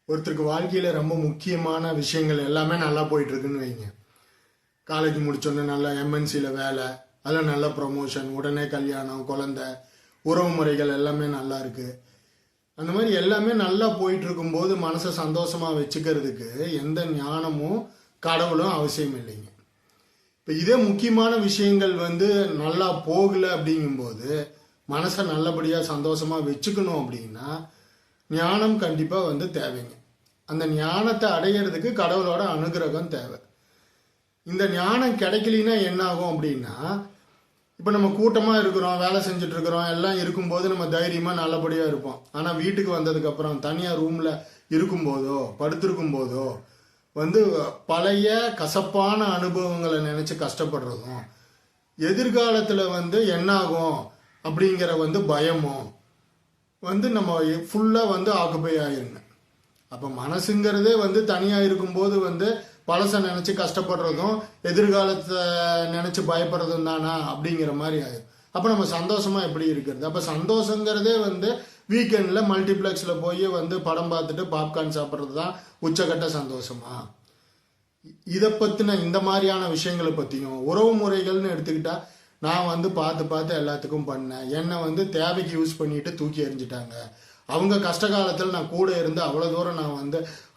ஒருத்தருக்கு வாழ்க்கையில ரொம்ப முக்கியமான விஷயங்கள் எல்லாமே நல்லா போயிட்டு இருக்குன்னு வைங்க. காலேஜ் முடிச்சோடனே நல்லா எம்என்சியில் வேலை, அதில் நல்ல ப்ரொமோஷன், உடனே கல்யாணம், குழந்தை, உறவு முறைகள் எல்லாமே நல்லா இருக்கு. அந்த மாதிரி எல்லாமே நல்லா போயிட்டு இருக்கும்போது மனசை சந்தோஷமா வச்சுக்கிறதுக்கு எந்த ஞானமும் கடவுளும் அவசியம் இல்லைங்க. இப்போ இதே முக்கியமான விஷயங்கள் நல்லா போகல அப்படிங்கும்போது மனசை நல்லபடியாக சந்தோஷமா வச்சுக்கணும் அப்படின்னா ஞானம் கண்டிப்பாக தேவைங்க. அந்த ஞானத்தை அடையிறதுக்கு கடவுளோட அனுகிரகம் தேவை. இந்த ஞானம் கிடைக்கலினா என்ன ஆகும் அப்படின்னா, இப்போ நம்ம கூட்டமாக இருக்கிறோம், வேலை செஞ்சுட்டு இருக்கிறோம், எல்லாம் இருக்கும்போது நம்ம தைரியமாக நல்லபடியாக இருப்போம். ஆனால் வீட்டுக்கு வந்ததுக்கப்புறம் தனியாக ரூமில் இருக்கும்போதோ படுத்திருக்கும் போதோ பழைய கசப்பான அனுபவங்களை நினச்சி கஷ்டப்படுறதும், எதிர்காலத்தில் என்ன ஆகும் அப்படிங்கிற பயமும் நம்ம ஃபுல்லாக ஆக்குபை ஆயிருங்க. அப்போ மனசுங்கிறதே தனியாக இருக்கும்போது பழசை நினச்சி கஷ்டப்படுறதும் எதிர்காலத்தை நினச்சி பயப்படுறதும் தானா அப்படிங்கிற மாதிரி ஆயிடும். அப்போ நம்ம சந்தோஷமாக எப்படி இருக்கிறது? அப்போ சந்தோஷங்கிறதே வீக்கெண்டில் மல்டிப்ளெக்ஸில் போய் படம் பார்த்துட்டு பாப்கார்ன் சாப்பிட்றது தான் உச்சக்கட்ட சந்தோஷமா? இதை பற்றின இந்த மாதிரியான விஷயங்களை பற்றியும் உறவு முறைகள்னு எடுத்துக்கிட்டா, நான் பார்த்து எல்லாத்துக்கும் பண்ணேன், என்னை தேவைக்கு யூஸ் பண்ணிட்டு தூக்கி எறிஞ்சிட்டாங்க. அவங்க கஷ்ட காலத்தில் நான் கூட இருந்து அவ்வளோ தூரம் நான்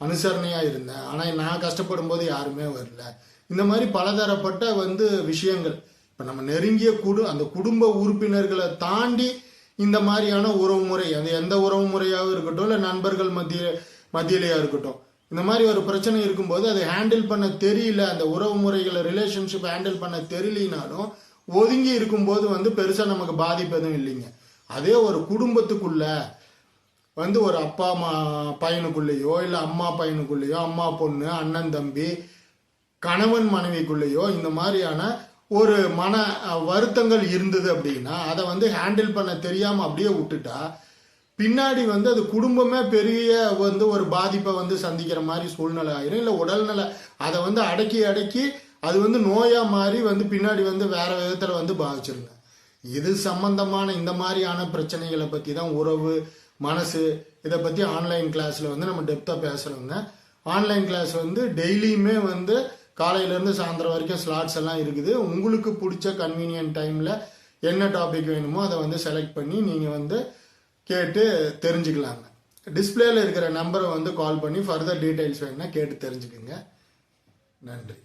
அனுசரணையாக இருந்தேன், ஆனால் நான் கஷ்டப்படும் போது யாருமே வரல. இந்த மாதிரி பலதரப்பட்ட விஷயங்கள். இப்போ நம்ம நெருங்கிய அந்த குடும்ப உறுப்பினர்களை தாண்டி இந்த மாதிரியான உறவு முறை, அது எந்த உறவு முறையாகவும் இருக்கட்டும், இல்லை நண்பர்கள் மத்தியிலேயா இருக்கட்டும், இந்த மாதிரி ஒரு பிரச்சனை இருக்கும்போது அதை ஹேண்டில் பண்ண தெரியல, அந்த உறவு முறைகளை ரிலேஷன்ஷிப் ஹேண்டில் பண்ண தெரியலினாலும் ஒதுங்கி இருக்கும்போது பெருசாக நமக்கு பாதிப்பு எதுவும் இல்லைங்க. அதே ஒரு குடும்பத்துக்குள்ள ஒரு அப்பா அம்மா பையனுக்குள்ளேயோ, இல்லை அம்மா பையனுக்குள்ளேயோ, அம்மா பொண்ணு, அண்ணன் தம்பி, கணவன் மனைவிக்குள்ளேயோ இந்த மாதிரியான ஒரு மன வருத்தங்கள் இருந்தது அப்படின்னா அதை ஹேண்டில் பண்ண தெரியாமல் அப்படியே விட்டுட்டா பின்னாடி அது குடும்பமே பெரிய ஒரு பாதிப்பை சந்திக்கிற மாதிரி சூழ்நிலை ஆயிரும். இல்லை உடல்நல அதை அடக்கி அது நோயா மாறி பின்னாடி வேற விதத்துல பாதிச்சிருங்க. இது சம்பந்தமான இந்த மாதிரியான பிரச்சனைகளை பத்தி தான் உறவு, மனசு, இதை பத்தி ஆன்லைன் கிளாஸ்ல நம்ம டெப்தா பேசுறோங்க. ஆன்லைன் கிளாஸ் டெய்லியுமே காலையில இருந்து சாயந்தரம் வரைக்கும் ஸ்லாட்ஸ் எல்லாம் இருக்குது. உங்களுக்கு பிடிச்ச கன்வீனியன்ட் டைம்ல என்ன டாபிக் வேணுமோ அதை செலக்ட் பண்ணி நீங்க கேட்டு தெரிஞ்சுக்கலாங்க. டிஸ்பிளேல இருக்கிற நம்பரை கால் பண்ணி ஃபர்தர் டீடைல்ஸ் வேணும்னா கேட்டு தெரிஞ்சுக்குங்க. நன்றி.